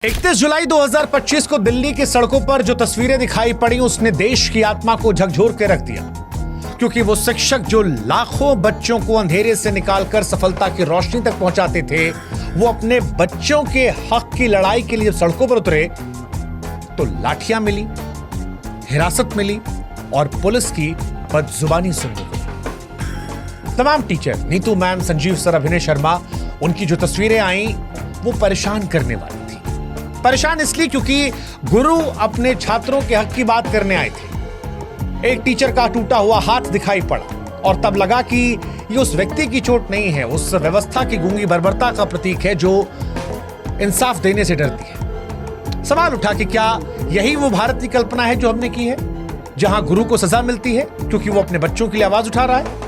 31 जुलाई 2025 को दिल्ली की सड़कों पर जो तस्वीरें दिखाई पड़ी उसने देश की आत्मा को झकझोर के रख दिया, क्योंकि वो शिक्षक जो लाखों बच्चों को अंधेरे से निकालकर सफलता की रोशनी तक पहुंचाते थे, वो अपने बच्चों के हक की लड़ाई के लिए सड़कों पर उतरे तो लाठियां मिली, हिरासत मिली और पुलिस की बदजुबानी सुनने को मिली। तमाम teacher, Neetu ma'am, Sanjeev sir, अभिनय शर्मा, उनकी जो तस्वीरें आई वो परेशान करने वाली थी। परेशान इसलिए क्योंकि गुरु अपने छात्रों के हक की बात करने आए थे। एक टीचर का टूटा हुआ हाथ दिखाई पड़ा और तब लगा कि ये उस व्यक्ति की चोट नहीं है, उस व्यवस्था की गूंगी बर्बरता का प्रतीक है जो इंसाफ देने से डरती है। सवाल उठा कि क्या यही वो भारत की कल्पना है जो हमने की है, जहां गुरु को सजा मिलती है क्योंकि वो अपने बच्चों के लिए आवाज उठा रहा है?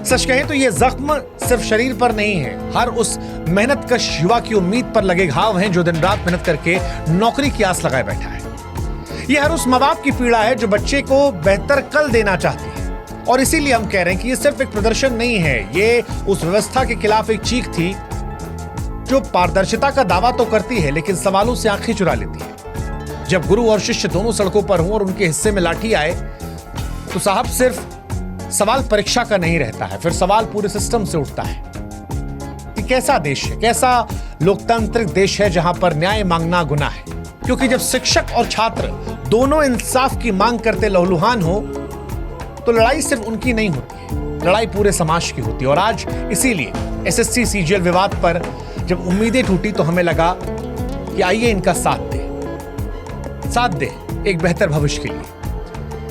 सच कहें तो ये जख्म सिर्फ शरीर पर नहीं है, हर उस मेहनतकश युवा की उम्मीद पर लगे घाव हैं जो दिन रात मेहनत करके नौकरी की आस लगाए बैठा है। ये हर उस माँ बाप की पीड़ा है जो बच्चे को बेहतर कल देना चाहती है। और इसीलिए हम कह रहे हैं कि ये सिर्फ एक प्रदर्शन नहीं है, ये उस व्यवस्था के खिलाफ एक चीख थी जो पारदर्शिता का दावा तो करती है लेकिन सवालों से आंखें चुरा लेती है। जब गुरु और शिष्य दोनों सड़कों पर हों और उनके हिस्से में लाठी आए तो साहब सिर्फ सवाल परीक्षा का नहीं रहता है, फिर सवाल पूरे सिस्टम से उठता है कि कैसा देश है, कैसा लोकतांत्रिक देश है जहां पर न्याय मांगना गुनाह है। क्योंकि जब शिक्षक और छात्र दोनों इंसाफ की मांग करते लहूलुहान हो तो लड़ाई सिर्फ उनकी नहीं होती है, लड़ाई पूरे समाज की होती है। और आज इसीलिए एसएससी सीजीएल विवाद पर जब उम्मीदें टूटी तो हमें लगा कि आइए इनका साथ दे एक बेहतर भविष्य के लिए।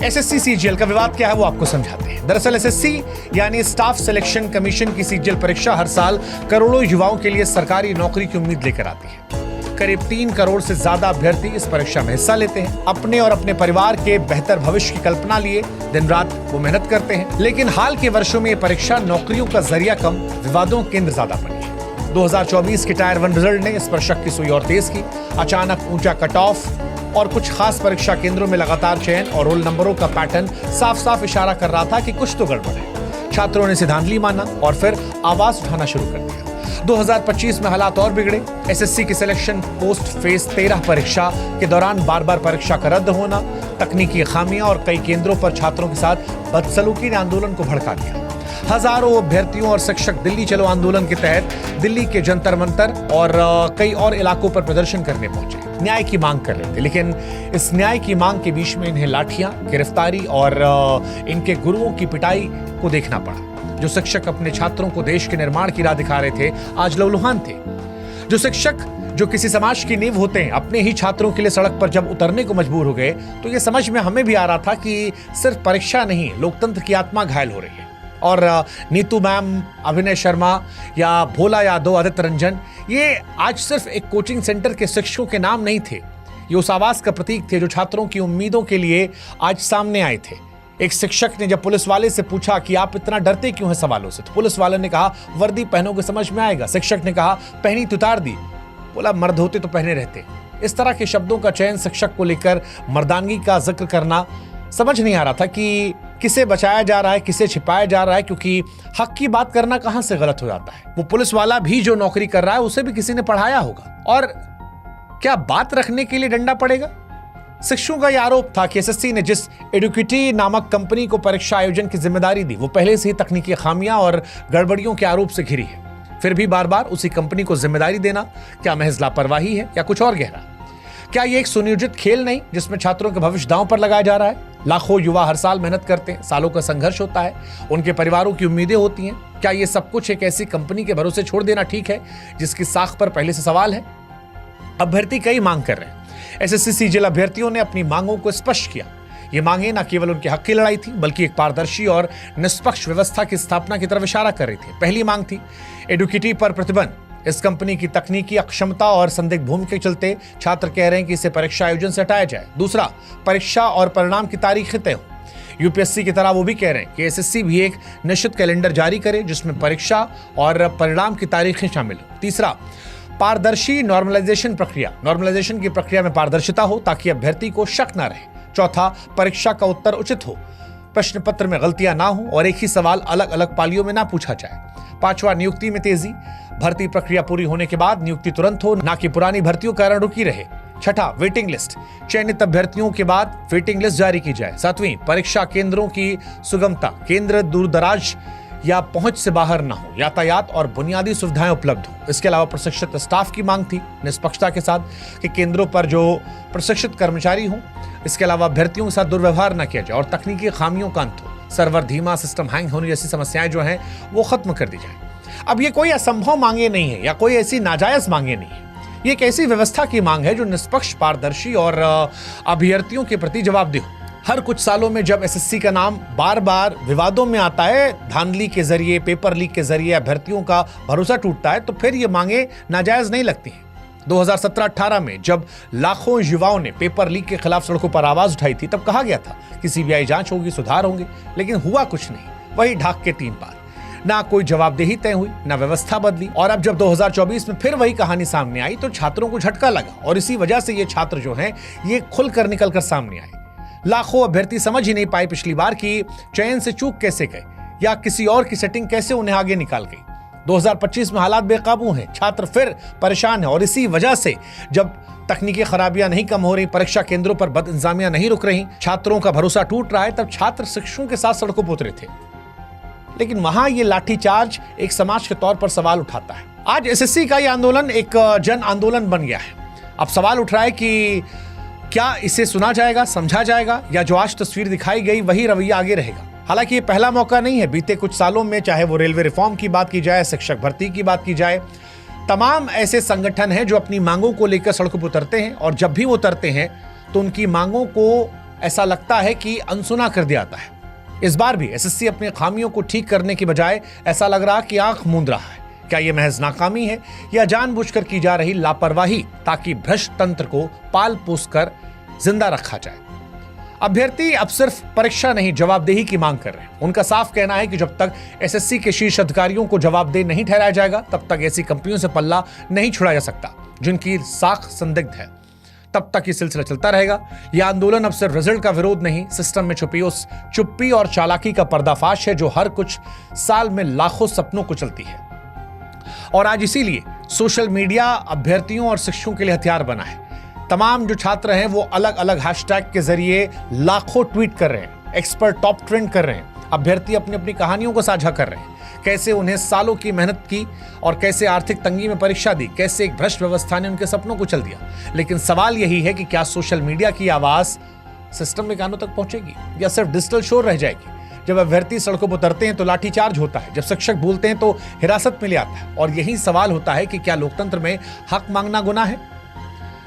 एसएससी सीजीएल का विवाद क्या है वो आपको समझाते हैं। दरअसल एसएससी यानी स्टाफ सिलेक्शन कमीशन की सीजीएल परीक्षा हर साल करोड़ों युवाओं के लिए सरकारी नौकरी की उम्मीद लेकर आती है। करीब 3 करोड़ से ज्यादा अभ्यर्थी इस परीक्षा में हिस्सा लेते हैं। अपने और अपने परिवार के बेहतर भविष्य की कल्पना लिए दिन रात वो मेहनत करते हैं। लेकिन हाल के वर्षों में ये परीक्षा नौकरियों का जरिया कम, विवादों केंद्र ज्यादा बनी है। 2024 के टायर 1 रिजल्ट ने इस पर शक की सुई और तेज की। अचानक ऊंचा कट ऑफ और कुछ खास परीक्षा केंद्रों में लगातार चयन और रोल नंबरों का पैटर्न साफ साफ इशारा कर रहा था कि कुछ तो गड़बड़ है। छात्रों ने सिद्धांतली माना और फिर आवाज उठाना शुरू कर दिया। 2025 में हालात और बिगड़े। एसएससी की सिलेक्शन पोस्ट फेज 13 परीक्षा के दौरान बार बार परीक्षा का रद्द होना, तकनीकी खामियां और कई केंद्रों पर छात्रों के साथ बदसलूकी ने आंदोलन को भड़का दिया। हजारों अभ्यर्थियों और शिक्षक दिल्ली चलो आंदोलन के तहत दिल्ली के जंतर मंतर और कई और इलाकों पर प्रदर्शन करने पहुंचे, न्याय की मांग कर रहे थे। लेकिन इस न्याय की मांग के बीच में इन्हें लाठियां, गिरफ्तारी और इनके गुरुओं की पिटाई को देखना पड़ा। जो शिक्षक अपने छात्रों को देश के निर्माण की राह दिखा रहे थे आज लहूलुहान थे। जो शिक्षक जो किसी समाज की नींव होते हैं अपने ही छात्रों के लिए सड़क पर जब उतरने को मजबूर हो गए तो ये समझ में हमें भी आ रहा था कि सिर्फ परीक्षा नहीं, लोकतंत्र की आत्मा घायल हो रही है। और नीतू मैम, अभिनय शर्मा या भोला यादव, आदित्य रंजन, ये आज सिर्फ एक कोचिंग सेंटर के शिक्षकों के नाम नहीं थे, ये उस आवाज का प्रतीक थे जो छात्रों की उम्मीदों के लिए आज सामने आए थे। एक शिक्षक ने जब पुलिस वाले से पूछा कि आप इतना डरते क्यों हैं सवालों से, तो पुलिस वाले ने कहा वर्दी पहनोगे समझ में आएगा। शिक्षक ने कहा पहनी तो उतार दी, बोला मर्द होते तो पहने रहते। इस तरह के शब्दों का चयन शिक्षक को लेकर मर्दानगी का जिक्र करना, समझ नहीं आ रहा था कि किसे बचाया जा रहा है, किसे छिपाया जा रहा है, क्योंकि हक की बात करना कहां से गलत हो जाता है। वो पुलिस वाला भी जो नौकरी कर रहा है उसे भी किसी ने पढ़ाया होगा। और क्या बात रखने के लिए डंडा पड़ेगा? शिक्षकों का यह आरोप था कि एसएससी ने जिस एडुकेटी नामक कंपनी को परीक्षा आयोजन की जिम्मेदारी दी वो पहले से ही तकनीकी खामियां और गड़बड़ियों के आरोप से घिरी है। फिर भी बार बार उसी कंपनी को जिम्मेदारी देना क्या महज लापरवाही है या कुछ और गहरा? क्या ये एक सुनियोजित खेल नहीं जिसमें छात्रों के भविष्य दांव पर लगाया जा रहा है? लाखों युवा हर साल मेहनत करते हैं, सालों का संघर्ष होता है, उनके परिवारों की उम्मीदें होती हैं। क्या ये सब कुछ एक ऐसी कंपनी के भरोसे छोड़ देना ठीक है जिसकी साख पर पहले से सवाल है? अभ्यर्थी कई मांग कर रहे हैं। एसएससी सीजीएल अभ्यर्थियों ने अपनी मांगों को स्पष्ट किया। ये मांगे न केवल उनके हक की लड़ाई थी बल्कि एक पारदर्शी और निष्पक्ष व्यवस्था की स्थापना की तरफ इशारा कर रही थी। पहली मांग थी एडुकेटी पर प्रतिबंध। इस कंपनी की तकनीकी अक्षमता और संदिग्ध भूमि के चलते छात्र कह रहे हैं कि इसे परीक्षा आयोजन से हटाया जाए। दूसरा, परीक्षा और परिणाम की तारीखें तय हो। यूपीएससी की तरह वो भी कह रहे हैं कि एसएससी भी एक निश्चित कैलेंडर जारी करे जिसमें परीक्षा और परिणाम की तारीखें शामिल हो। तीसरा, पारदर्शी नॉर्मलाइजेशन प्रक्रिया, नॉर्मलाइजेशन की प्रक्रिया में पारदर्शिता हो ताकि अभ्यर्थी को शक न रहे। चौथा, परीक्षा का उत्तर उचित हो, प्रश्न पत्र में गलतियां ना हो और एक ही सवाल अलग अलग पालियों में ना पूछा जाए। 5वां, नियुक्ति में तेजी। भर्ती प्रक्रिया पूरी होने के बाद नियुक्ति तुरंत हो, ना कि पुरानी भर्तियों कारण रुकी रहे। 6, वेटिंग लिस्ट। चयनित अभ्यर्थियों के बाद वेटिंग लिस्ट जारी की जाए। 7वीं, परीक्षा केंद्रों की सुगमता। केंद्र दूर दराज या पहुंच से बाहर ना हो, यातायात और बुनियादी सुविधाएं उपलब्ध हो। इसके अलावा प्रशिक्षित स्टाफ की मांग थी निष्पक्षता के साथ कि केंद्रों पर जो प्रशिक्षित कर्मचारी हों, इसके अलावा अभ्यर्थियों के साथ दुर्व्यवहार न किया जाए और तकनीकी खामियों का अंत हो। सर्वर धीमा, सिस्टम हैंग होने जैसी समस्याएं जो हैं वो खत्म कर दी जाए। अब ये कोई असंभव मांगे नहीं है या कोई ऐसी नाजायज मांगे नहीं है। ये एक ऐसी व्यवस्था की मांग है जो निष्पक्ष, पारदर्शी और अभ्यर्थियों के प्रति जवाबदेह हो। हर कुछ सालों में जब एसएससी का नाम बार बार विवादों में आता है, धांधली के जरिए, पेपर लीक के जरिए अभ्यर्थियों का भरोसा टूटता है, तो फिर ये मांगे नाजायज नहीं लगती हैं। 2017-18 में जब लाखों युवाओं ने पेपर लीक के खिलाफ सड़कों पर आवाज उठाई थी, तब कहा गया था कि सीबीआई जांच होगी, सुधार होंगे, लेकिन हुआ कुछ नहीं। वही ढाक के 3 पार। ना कोई जवाबदेही तय हुई, ना व्यवस्था बदली। और अब जब 2024 में फिर वही कहानी सामने आई तो छात्रों को झटका लगा और इसी वजह से ये छात्र जो हैं ये खुलकर निकलकर सामने आए। लाखों अभ्यर्थी समझ ही नहीं पाए पिछली बार कि चयन से चूक कैसे गए या किसी और की सेटिंग कैसे उन्हें आगे निकाल गई। 2025 में हालात बेकाबू हैं, छात्र फिर परेशान हैं और इसी वजह से जब तकनीकी खराबियां नहीं कम हो रही, परीक्षा केंद्रों पर बदइंतजामियां नहीं रुक रही, छात्रों का भरोसा टूट रहा है, तब छात्र शिक्षकों के साथ सड़कों पर उतरे थे। लेकिन वहां ये लाठीचार्ज एक समाज के तौर पर सवाल उठाता है। आज एसएससी का ये आंदोलन एक जन आंदोलन बन गया है। अब सवाल उठ रहा है कि क्या इसे सुना जाएगा, समझा जाएगा, या जो आज तस्वीर दिखाई गई वही रवैया आगे रहेगा। हालांकि ये पहला मौका नहीं है। बीते कुछ सालों में, चाहे वो रेलवे रिफॉर्म की बात की जाए, शिक्षक भर्ती की बात की जाए, तमाम ऐसे संगठन हैं जो अपनी मांगों को लेकर सड़कों पर उतरते हैं और जब भी वो उतरते हैं तो उनकी मांगों को ऐसा लगता है कि अनसुना कर दिया जाता है। इस बार भी एसएससी अपनी खामियों को ठीक करने की बजाय ऐसा लग रहा कि आंख मूंद रहा है। क्या यह महज नाकामी है या जानबूझकर की जा रही लापरवाही ताकि भ्रष्ट तंत्र को पाल पोस कर जिंदा रखा जाए? अभ्यर्थी अब सिर्फ परीक्षा नहीं, जवाबदेही की मांग कर रहे हैं। उनका साफ कहना है कि जब तक एसएससी के शीर्ष अधिकारियों को जवाबदेह नहीं ठहराया जाएगा, तब तक ऐसी कंपनियों से पल्ला नहीं छुड़ाया जा सकता जिनकी साख संदिग्ध है। तब तक ये सिलसिला चलता रहेगा। यह आंदोलन अब सिर्फ रिजल्ट का विरोध नहीं, सिस्टम में छुपी उस चुप्पी और चालाकी का पर्दाफाश है जो हर कुछ साल में लाखों सपनों को चलती है। और आज इसीलिए सोशल मीडिया अभ्यर्थियों और शिक्षकों के लिए हथियार बना है। तमाम जो छात्र हैं वो अलग अलग हैशटैग के जरिए लाखों ट्वीट कर रहे हैं, एक्सपर्ट टॉप ट्रेंड कर रहे हैं। अभ्यर्थी अपनी अपनी कहानियों को साझा कर रहे हैं, कैसे उन्हें सालों की मेहनत की और कैसे आर्थिक तंगी में परीक्षा दी, कैसे एक भ्रष्ट व्यवस्था ने उनके सपनों को चल दिया। लेकिन सवाल यही है कि क्या सोशल मीडिया की आवाज सिस्टम के कानों तक पहुंचेगी या सिर्फ डिजिटल शोर रह जाएगी? जब अभ्यर्थी सड़कों पर उतरते हैं तो लाठीचार्ज होता है, जब शिक्षक बोलते हैं तो हिरासत में ले आता है। और यही सवाल होता है कि क्या लोकतंत्र में हक मांगना गुनाह है?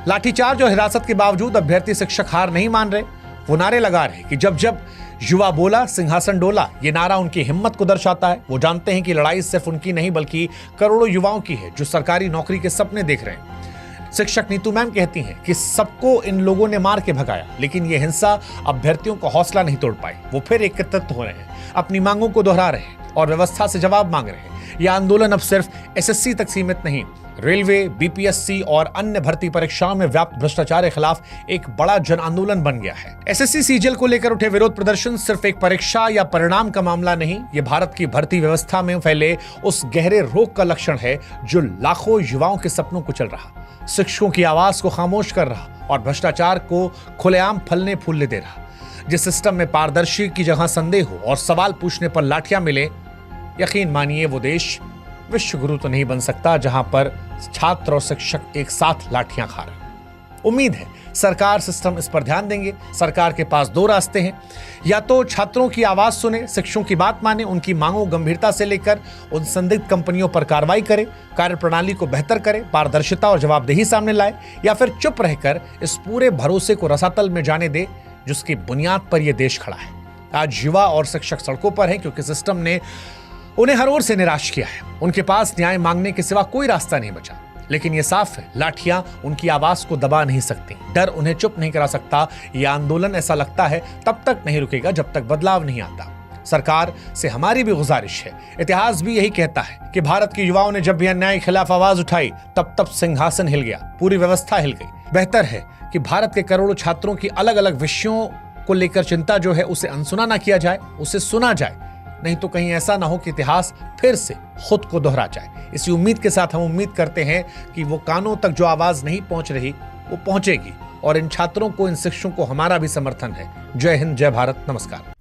लाठीचार्ज और हिरासत के बावजूद अभ्यर्थी शिक्षक हार नहीं मान रहे। वो नारे लगा रहे कि जब जब युवा बोला सिंहासन डोला। ये नारा उनकी हिम्मत को दर्शाता है। वो जानते हैं कि लड़ाई सिर्फ उनकी नहीं बल्कि करोड़ों युवाओं की है जो सरकारी नौकरी के सपने देख रहे हैं। शिक्षक नीतू मैम कहती हैं कि सबको इन लोगों ने मार के भगाया, लेकिन ये हिंसा अभ्यर्थियों का हौसला नहीं तोड़ पाई। वो फिर एकत्रित हो रहे हैं, अपनी मांगों को दोहरा रहे हैं और व्यवस्था से जवाब मांग रहे हैं। यह आंदोलन अब सिर्फ एसएससी तक सीमित नहीं, रेलवे, बीपीएससी और अन्य भर्ती परीक्षाओं में व्याप्त भ्रष्टाचार के खिलाफ एक बड़ा जन आंदोलन बन गया है। एसएससी सीजीएल को लेकर उठे विरोध प्रदर्शन सिर्फ एक परीक्षा या परिणाम का मामला नहीं, ये भारत की भर्ती व्यवस्था में फैले उस गहरे रोग का लक्षण है जो लाखों युवाओं के सपनों को चल रहा, शिक्षकों की आवाज को खामोश कर रहा और भ्रष्टाचार को खुलेआम फलने फूलने दे रहा। जिस सिस्टम में पारदर्शी की जगह संदेह हो और सवाल पूछने पर लाठियां मिले, यकीन मानिए वो देश विश्व गुरु तो नहीं बन सकता जहां पर छात्र और शिक्षक एक साथ लाठियां खा रहे। उम्मीद है सरकार, सिस्टम इस पर ध्यान देंगे। सरकार के पास दो रास्ते हैं, या तो छात्रों की आवाज सुने, शिक्षकों की बात माने, उनकी मांगों गंभीरता से लेकर उन संदिग्ध कंपनियों पर कार्रवाई करे, कार्यप्रणाली को बेहतर करे, पारदर्शिता और जवाबदेही सामने लाए, या फिर चुप रहकर इस पूरे भरोसे को रसातल में जाने दे जिसकी बुनियाद पर यह देश खड़ा है। आज युवा और शिक्षक सड़कों पर हैं क्योंकि सिस्टम ने उन्हें हर ओर से निराश किया है। उनके पास न्याय मांगने के सिवा कोई रास्ता नहीं बचा। लेकिन यह साफ है, लाठियां उनकी आवाज को दबा नहीं सकती, डर उन्हें चुप नहीं करा सकता। यह आंदोलन, ऐसा लगता है, तब तक नहीं रुकेगा जब तक बदलाव नहीं आता। सरकार से हमारी भी गुजारिश है, इतिहास भी यही कहता है कि भारत के युवाओं ने जब भी अन्याय के खिलाफ आवाज उठाई तब सिंहासन हिल गया, पूरी व्यवस्था हिल गई। बेहतर है कि भारत के करोड़ों छात्रों की अलग अलग विषयों को लेकर चिंता जो है उसे अनसुना ना किया जाए, उसे सुना जाए, नहीं तो कहीं ऐसा ना हो कि इतिहास फिर से खुद को दोहरा जाए। इसी उम्मीद के साथ हम उम्मीद करते हैं कि वो कानों तक जो आवाज नहीं पहुंच रही वो पहुंचेगी, और इन छात्रों को, इन शिक्षकों को हमारा भी समर्थन है। जय हिंद, जय भारत, नमस्कार।